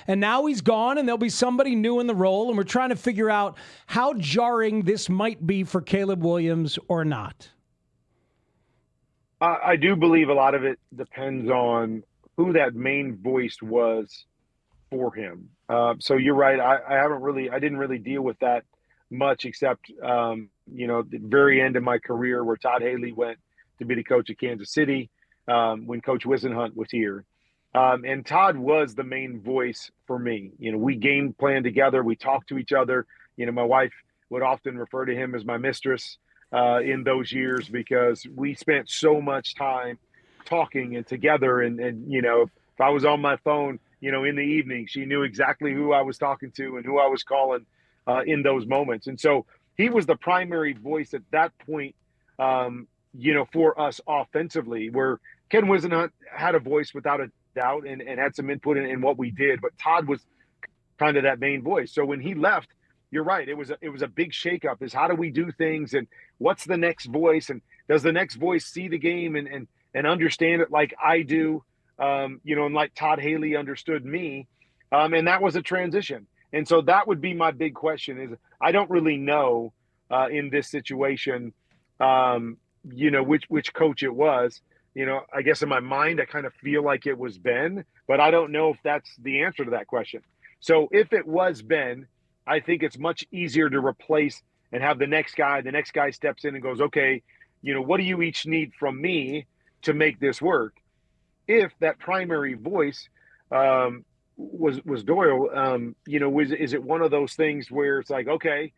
and now he's gone, and there'll be somebody new in the role, and we're trying to figure out how jarring this might be for Caleb Williams or not. I do believe a lot of it depends on who that main voice was for him. So you're right. I didn't really deal with that much, except the very end of my career where Todd Haley went to be the coach of Kansas City when Coach Whisenhunt was here. And Todd was the main voice for me. We game plan together. We talked to each other. My wife would often refer to him as my mistress in those years because we spent so much time talking and together. And if I was on my phone, in the evening, she knew exactly who I was talking to and who I was calling in those moments. And so he was the primary voice at that point, for us offensively, where Ken Whisenhunt had a voice without a doubt and had some input in what we did. But Todd was kind of that main voice. So when he left, you're right. It was a big shakeup. Is how do we do things, and what's the next voice, and does the next voice see the game and understand it like I do, and like Todd Haley understood me, and that was a transition. And so that would be my big question: is I don't really know in this situation, which coach it was. I guess in my mind I kind of feel like it was Ben, but I don't know if that's the answer to that question. So if it was Ben, I think it's much easier to replace and have the next guy steps in and goes, okay, what do you each need from me to make this work? If that primary voice was Doyle, is it one of those things where it's like, okay,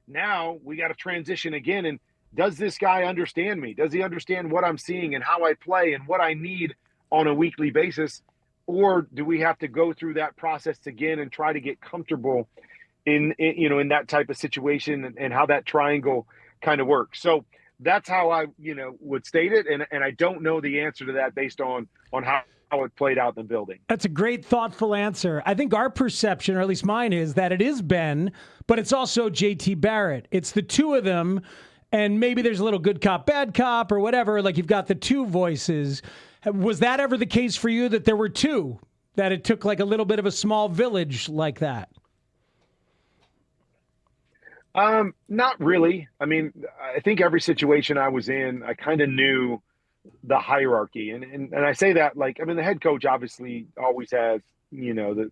now we got to transition again. And does this guy understand me? Does he understand what I'm seeing and how I play and what I need on a weekly basis? Or do we have to go through that process again and try to get comfortable in that type of situation and how that triangle kind of works? So that's how I, would state it. And I don't know the answer to that based on how it played out in the building. That's a great, thoughtful answer. I think our perception, or at least mine, is that it is Ben, but it's also JT Barrett. It's the two of them, and maybe there's a little good cop, bad cop, or whatever. Like, you've got the two voices. Was that ever the case for you, that there were two, that it took like a little bit of a small village like that? Not really. I mean, I think every situation I was in, I kind of knew the hierarchy. And I say that, like, I mean, the head coach obviously always has, the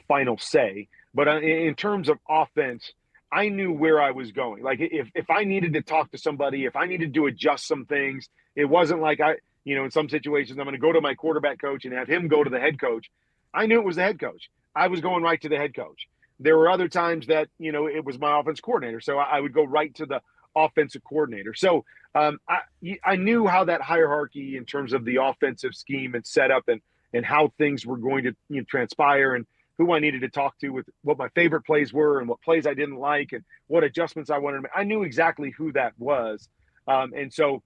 final say. But in terms of offense, I knew where I was going. Like, if I needed to talk to somebody, if I needed to adjust some things, it wasn't like in some situations, I'm going to go to my quarterback coach and have him go to the head coach. I knew it was the head coach. I was going right to the head coach. There were other times that, it was my offense coordinator. So I would go right to the offensive coordinator. So I knew how that hierarchy in terms of the offensive scheme and setup and how things were going to transpire and who I needed to talk to with what my favorite plays were and what plays I didn't like and what adjustments I wanted to make. I knew exactly who that was. And so,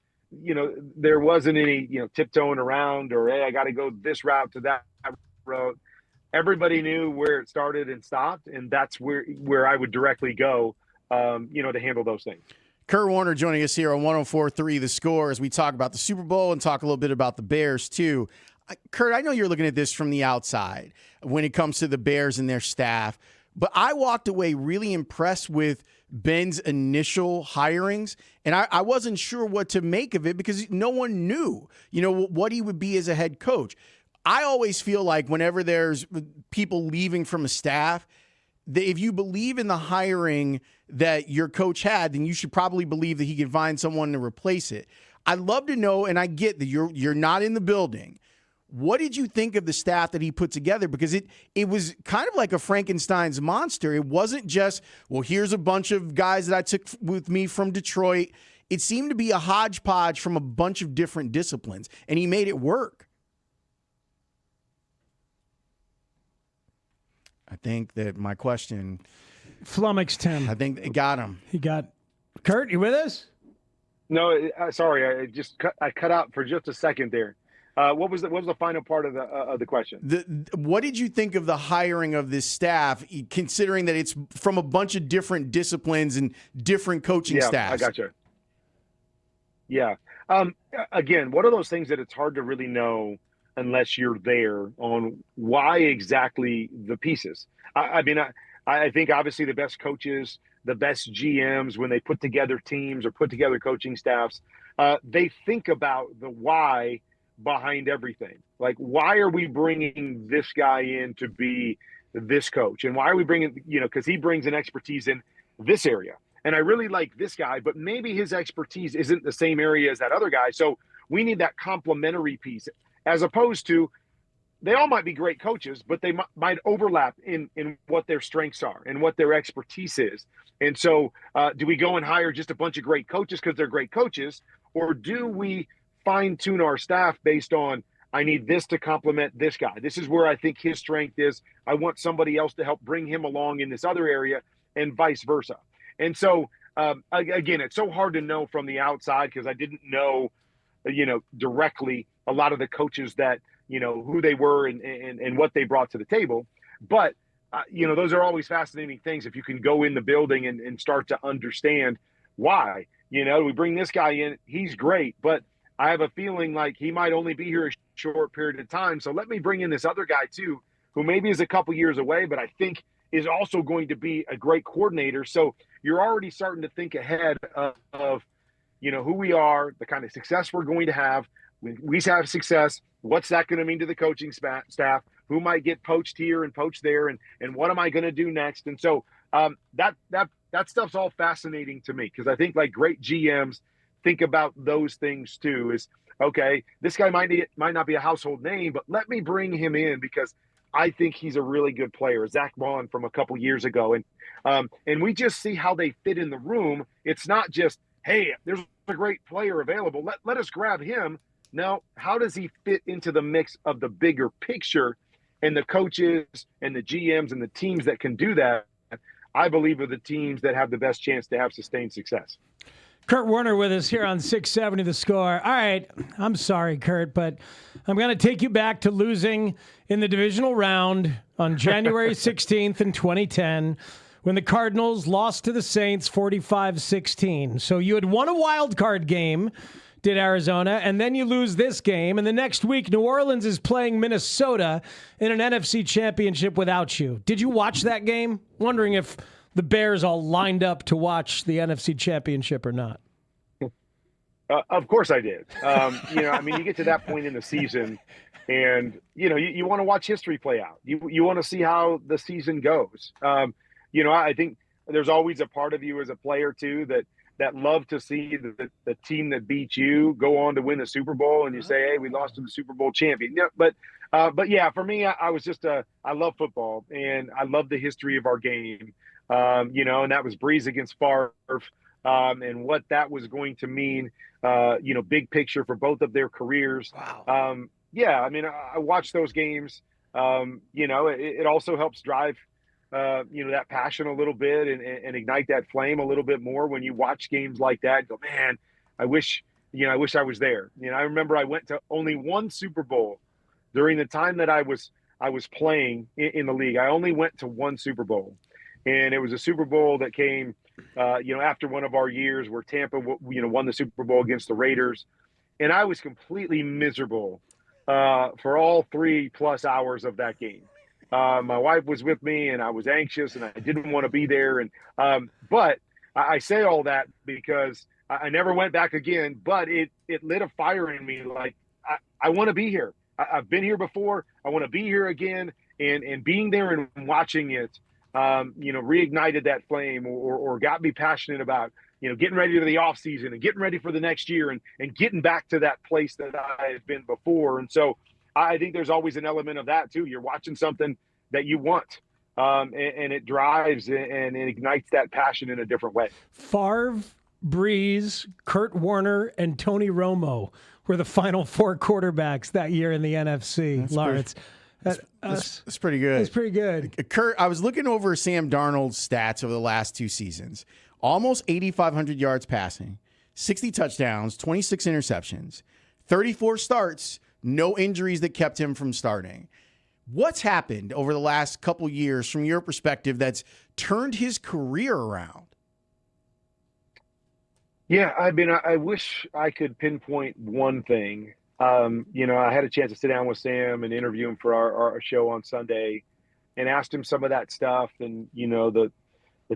there wasn't any, tiptoeing around or, hey, I got to go this route to that route. Everybody knew where it started and stopped, and that's where I would directly go, to handle those things. Kurt Warner joining us here on 104.3 The Score as we talk about the Super Bowl and talk a little bit about the Bears, too. Kurt, I know you're looking at this from the outside when it comes to the Bears and their staff, but I walked away really impressed with Ben's initial hirings, and I wasn't sure what to make of it because no one knew, what he would be as a head coach. I always feel like whenever there's people leaving from a staff, if you believe in the hiring that your coach had, then you should probably believe that he can find someone to replace it. I'd love to know, and I get that you're not in the building. What did you think of the staff that he put together? Because it was kind of like a Frankenstein's monster. It wasn't just, well, here's a bunch of guys that I took with me from Detroit. It seemed to be a hodgepodge from a bunch of different disciplines, and he made it work. I think that my question flummoxed him. I think it got him. He got Kurt. You with us? No, sorry. I cut out for just a second there. What was the final part of the question? What did you think of the hiring of this staff, considering that it's from a bunch of different disciplines and different coaching staffs? I gotcha. Yeah. Again, one of those things that it's hard to really know unless you're there on why exactly the pieces. I think obviously the best coaches, the best GMs, when they put together teams or put together coaching staffs, they think about the why behind everything. Like, why are we bringing this guy in to be this coach? And why are we bringing, because he brings an expertise in this area. And I really like this guy, but maybe his expertise isn't the same area as that other guy. So we need that complementary piece, as opposed to they all might be great coaches, but they might overlap in what their strengths are and what their expertise is. And so do we go and hire just a bunch of great coaches because they're great coaches, or do we fine tune our staff based on, I need this to complement this guy. This is where I think his strength is. I want somebody else to help bring him along in this other area, and vice versa. And so, again, it's so hard to know from the outside because I didn't know, directly a lot of the coaches that, who they were and what they brought to the table. But, those are always fascinating things if you can go in the building and start to understand why. We bring this guy in, he's great, but I have a feeling like he might only be here a short period of time. So let me bring in this other guy too, who maybe is a couple years away, but I think is also going to be a great coordinator. So you're already starting to think ahead of who we are, the kind of success we're going to have. When we have success, what's that going to mean to the coaching staff? Who might get poached here and poached there? And what am I going to do next? And so that stuff's all fascinating to me, because I think like great GMs think about those things too. Is, okay, this guy might not be a household name, but let me bring him in because I think he's a really good player. Zach Vaughn from a couple years ago. And we just see how they fit in the room. It's not just, hey, there's a great player available, let us grab him. No, how does he fit into the mix of the bigger picture? And the coaches and the GMs and the teams that can do that, I believe, are the teams that have the best chance to have sustained success. Kurt Warner with us here on 670 The Score. All right, I'm sorry, Kurt, but I'm going to take you back to losing in the divisional round on January 16th in 2010 when the Cardinals lost to the Saints 45-16. So you had won a wild card game, did Arizona, and then you lose this game. And the next week, New Orleans is playing Minnesota in an NFC championship without you. Did you watch that game? Wondering if the Bears all lined up to watch the NFC championship or not. Of course I did. You get to that point in the season and, you want to watch history play out. You want to see how the season goes. I think there's always a part of you as a player too that love to see the team that beat you go on to win the Super Bowl, and you say, hey, we lost to the Super Bowl champion. Yeah, but yeah, for me, I was just I love football, and I love the history of our game. And that was Breeze against Favre, and what that was going to mean, big picture for both of their careers. Wow. I watched those games. It also helps drive that passion a little bit and ignite that flame a little bit more when you watch games like that. Go, man, I wish I was there. I remember I went to only one Super Bowl during the time that I was playing in the league. I only went to one Super Bowl, and it was a Super Bowl that came, after one of our years where Tampa, won the Super Bowl against the Raiders, and I was completely miserable for all 3+ hours of that game. My wife was with me, and I was anxious, and I didn't want to be there. But I say all that because I never went back again. But it lit a fire in me. Like I want to be here. I've been here before. I want to be here again. And being there and watching it, reignited that flame or got me passionate about getting ready to the off season and getting ready for the next year and getting back to that place that I had been before. And so I think there's always an element of that too. You're watching something that you want, and it drives and it ignites that passion in a different way. Favre, Breeze, Kurt Warner, and Tony Romo were the final 4 quarterbacks that year in the NFC. Lawrence. That's pretty good. That's pretty good. Kurt, I was looking over Sam Darnold's stats over the last 2 seasons. Almost 8,500 yards passing, 60 touchdowns, 26 interceptions, 34 starts, no injuries that kept him from starting. What's happened over the last couple years from your perspective that's turned his career around? Yeah, I wish I could pinpoint one thing. I had a chance to sit down with Sam and interview him for our show on Sunday, and asked him some of that stuff, and the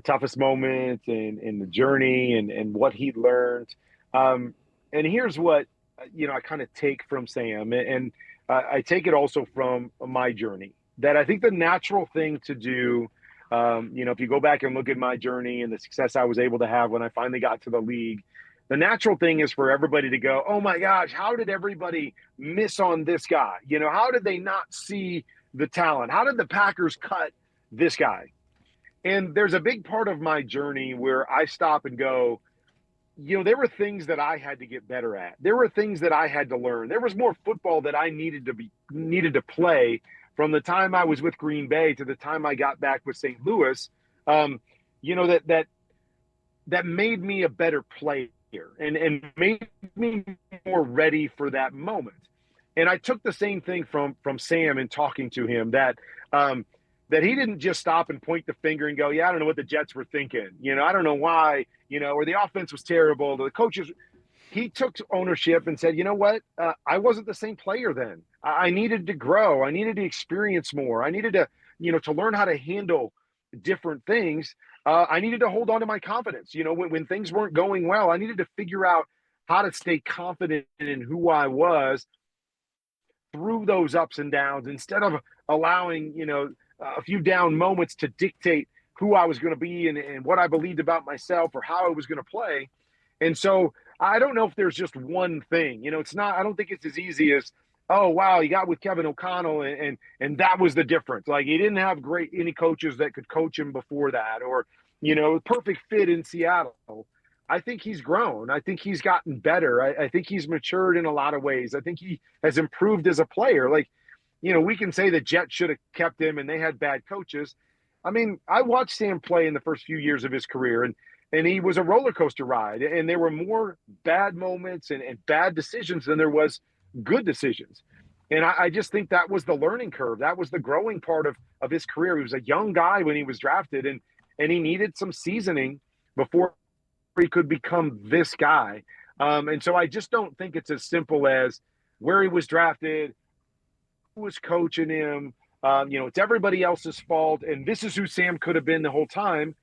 toughest moments and the journey and what he learned. And here's what I kind of take from Sam, and I take it also from my journey, that I think the natural thing to do, if you go back and look at my journey and the success I was able to have when I finally got to the league, the natural thing is for everybody to go, oh my gosh, how did everybody miss on this guy? How did they not see the talent? How did the Packers cut this guy? And there's a big part of my journey where I stop and go, there were things that I had to get better at. There were things that I had to learn. There was more football that I needed to play from the time I was with Green Bay to the time I got back with St. Louis. That made me a better player and made me more ready for that moment. And I took the same thing from Sam in talking to him, that he didn't just stop and point the finger and go, yeah, I don't know what the Jets were thinking. I don't know why, or the offense was terrible. The coaches, he took ownership and said, you know what? I wasn't the same player then. I needed to grow. I needed to experience more. I needed to, to learn how to handle different things. I needed to hold on to my confidence. When things weren't going well, I needed to figure out how to stay confident in who I was through those ups and downs, instead of allowing, a few down moments to dictate who I was going to be and what I believed about myself or how I was going to play. And so I don't know if there's just one thing. I don't think it's as easy as, oh, wow, he got with Kevin O'Connell and that was the difference. Like, he didn't have any coaches that could coach him before that, or, perfect fit in Seattle. I think he's grown. I think he's gotten better. I think he's matured in a lot of ways. I think he has improved as a player. Like, we can say the Jets should have kept him and they had bad coaches. I mean, I watched Sam play in the first few years of his career, and he was a roller coaster ride. And there were more bad moments and bad decisions than there was good decisions. And I just think that was the learning curve. That was the growing part of his career. He was a young guy when he was drafted, and he needed some seasoning before he could become this guy. And so I just don't think it's as simple as where he was drafted, who was coaching him. It's everybody else's fault, and this is who Sam could have been the whole time.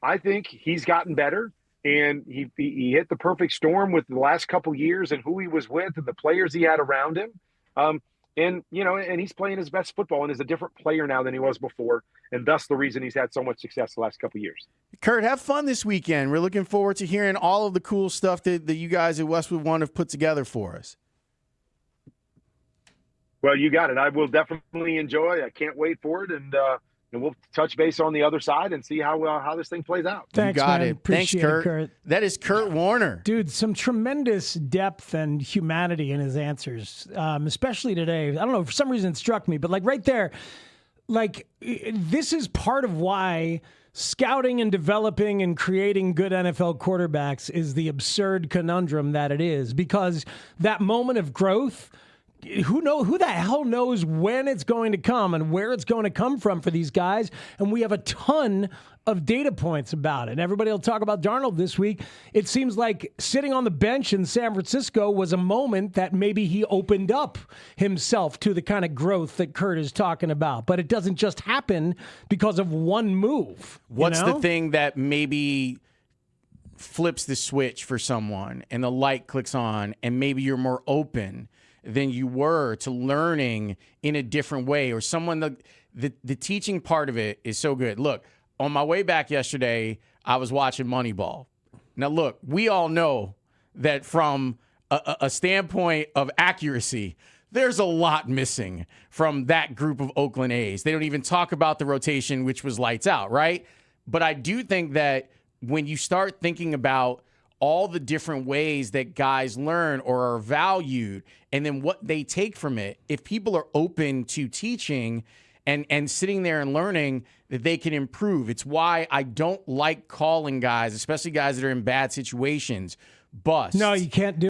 I think he's gotten better, and he hit the perfect storm with the last couple years and who he was with and the players he had around him. And he's playing his best football and is a different player now than he was before, and thus the reason he's had so much success the last couple of years. Kurt, have fun this weekend. We're looking forward to hearing all of the cool stuff that you guys at Westwood One have put together for us. Well, you got it. I will definitely enjoy. I can't wait for it, and we'll touch base on the other side and see how this thing plays out. Thanks, you got man. it. Appreciate Thanks, it, Kurt. That is Kurt Warner. Dude, some tremendous depth and humanity in his answers, especially today. I don't know, for some reason it struck me, but like right there, like this is part of why scouting and developing and creating good NFL quarterbacks is the absurd conundrum that it is, because that moment of growth, who the hell knows when it's going to come and where it's going to come from for these guys. And we have a ton of data points about it. And everybody will talk about Darnold this week. It seems like sitting on the bench in San Francisco was a moment that maybe he opened up himself to the kind of growth that Kurt is talking about. But it doesn't just happen because of one move. What's the thing that maybe flips the switch for someone and the light clicks on and maybe you're more open than you were to learning in a different way? Or someone, the teaching part of it is so good. Look, on my way back yesterday, I was watching Moneyball. Now, look, we all know that from a standpoint of accuracy, there's a lot missing from that group of Oakland A's. They don't even talk about the rotation, which was lights out, right? But I do think that when you start thinking about all the different ways that guys learn or are valued and then what they take from it, if people are open to teaching and sitting there and learning, that they can improve. It's why I don't like calling guys, especially guys that are in bad situations, bust. No, you can't do